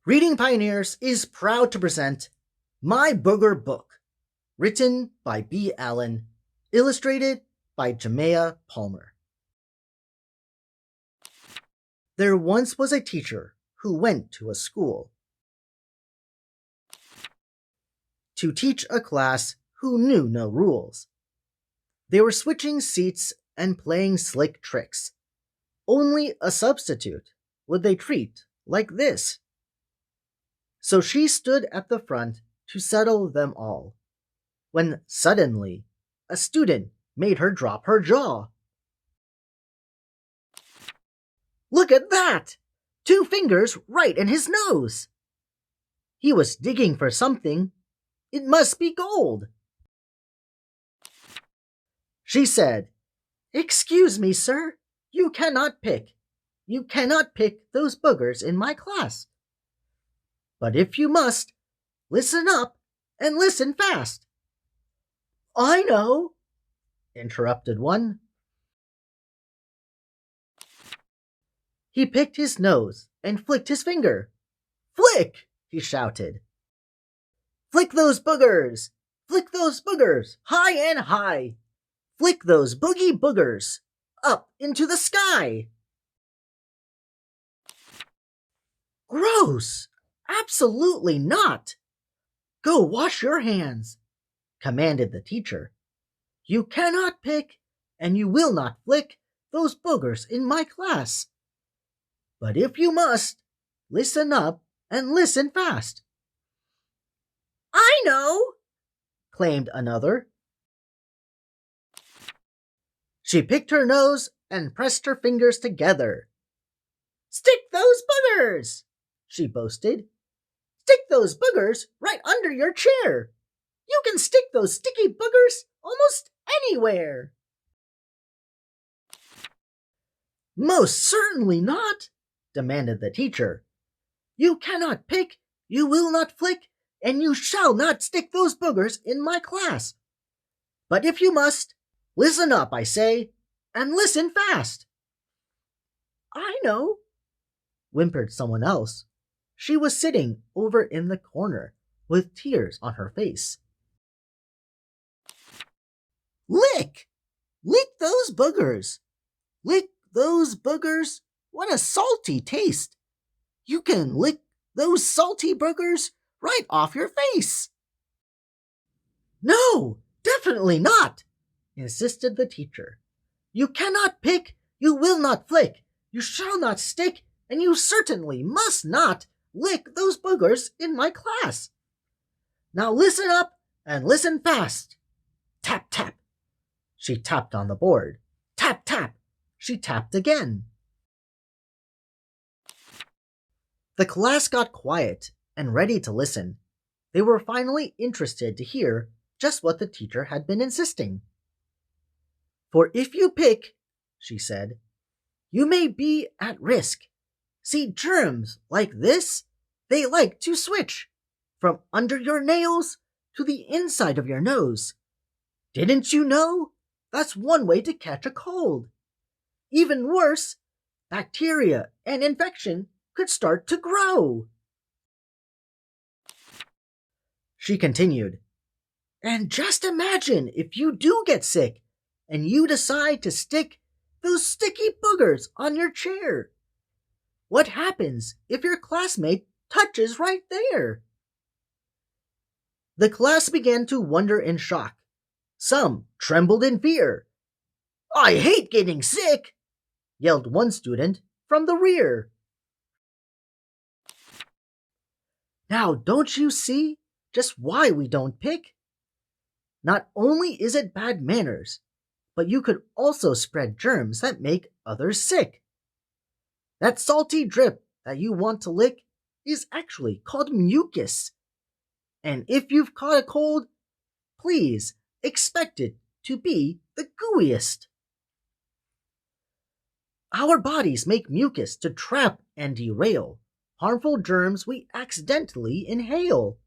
Reading Pioneers is proud to present My Booger Book, written by B. Allen, illustrated by Jameah Palmer. There once was a teacher who went to a school to teach a class who knew no rules. They were switching seats and playing slick tricks. Only a substitute would they treat like this. So she stood at the front to settle them all, when suddenly a student made her drop her jaw. Look at that! 2 fingers right in his nose! He was digging for something. It must be gold. She said, "Excuse me, sir, you cannot pick. You cannot pick those boogers in my class. But if you must, listen up and listen fast." "I know," interrupted one. He picked his nose and flicked his finger. "Flick!" he shouted. "Flick those boogers! Flick those boogers! High and high! Flick those boogie boogers! Up into the sky!" "Gross! Absolutely not! Go wash your hands," commanded the teacher. "You cannot pick, and you will not flick those boogers in my class. But if you must, listen up and listen fast." "I know," claimed another. She picked her nose and pressed her fingers together. "Stick those boogers!" she boasted. "Stick those boogers right under your chair. You can stick those sticky boogers almost anywhere." "Most certainly not," demanded the teacher. "You cannot pick, you will not flick, and you shall not stick those boogers in my class. But if you must, listen up, I say, and listen fast." "I know," whimpered someone else. She was sitting over in the corner with tears on her face. "Lick! Lick those boogers! Lick those boogers! What a salty taste! You can lick those salty boogers right off your face." "No, definitely not," insisted the teacher. "You cannot pick, you will not flick, you shall not stick, and you certainly must not lick those boogers in my class. Now listen up and listen fast." Tap, tap. She tapped on the board. Tap, tap. She tapped again. The class got quiet and ready to listen. They were finally interested to hear just what the teacher had been insisting. "For if you pick," she said, "you may be at risk. See, germs like this, they like to switch from under your nails to the inside of your nose. Didn't you know? That's one way to catch a cold. Even worse, bacteria and infection could start to grow." She continued, "And just imagine if you do get sick and you decide to stick those sticky boogers on your chair. What happens if your classmate touches right there?" The class began to wonder in shock. Some trembled in fear. "I hate getting sick," yelled one student from the rear. Now, don't you see just why we don't pick? Not only is it bad manners, but you could also spread germs that make others sick. That salty drip that you want to lick is actually called mucus. And if you've caught a cold, please expect it to be the gooeyest. Our bodies make mucus to trap and derail harmful germs we accidentally inhale.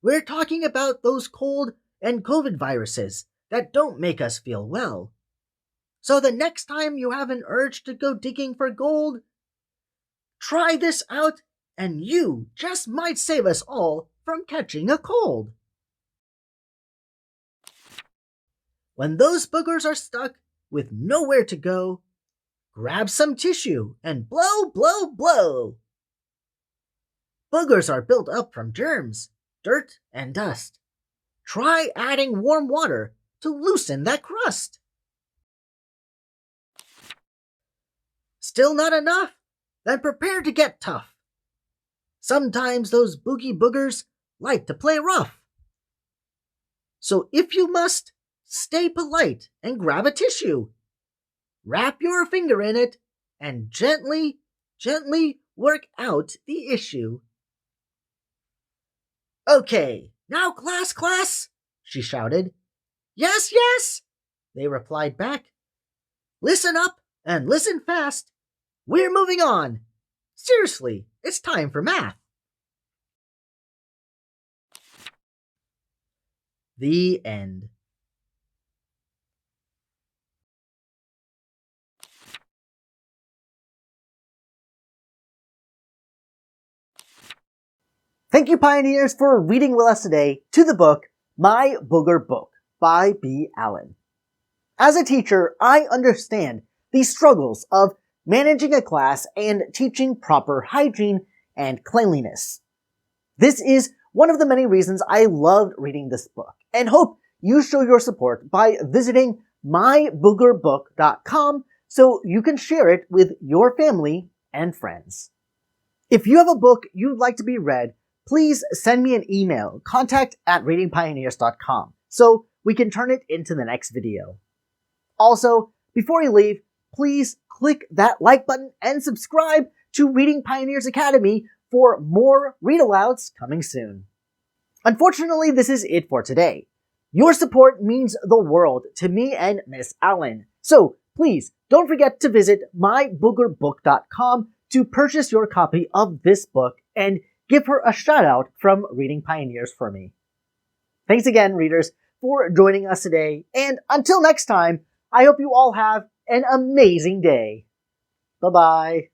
We're talking about those cold and COVID viruses that don't make us feel well. So the next time you have an urge to go digging for gold, try this out and you just might save us all from catching a cold. When those boogers are stuck with nowhere to go, grab some tissue and blow, blow, blow. Boogers are built up from germs, dirt, and dust. Try adding warm water to loosen that crust. Still not enough? Then prepare to get tough. Sometimes those boogie boogers like to play rough. So if you must, stay polite and grab a tissue. Wrap your finger in it and gently, gently work out the issue. Okay, now class, she shouted. Yes, yes, they replied back. Listen up and listen fast. We're moving on. Seriously, it's time for math. The end. Thank you, Pioneers, for reading with us today to the book My Booger Book by B. Allen. As a teacher, I understand the struggles of managing a class and teaching proper hygiene and cleanliness. This is one of the many reasons I loved reading this book, and hope you show your support by visiting myboogerbook.com so you can share it with your family and friends. If you have a book you'd like to be read, please send me an email, contact@readingpioneers.com, so we can turn it into the next video. Also, before you leave, please click that like button and subscribe to Reading Pioneers Academy for more read-alouds coming soon. Unfortunately, this is it for today. Your support means the world to me and Miss Allen, so please don't forget to visit myboogerbook.com to purchase your copy of this book and give her a shout out from Reading Pioneers for me. Thanks again, readers, for joining us today, and until next time, I hope you all have an amazing day. Bye-bye.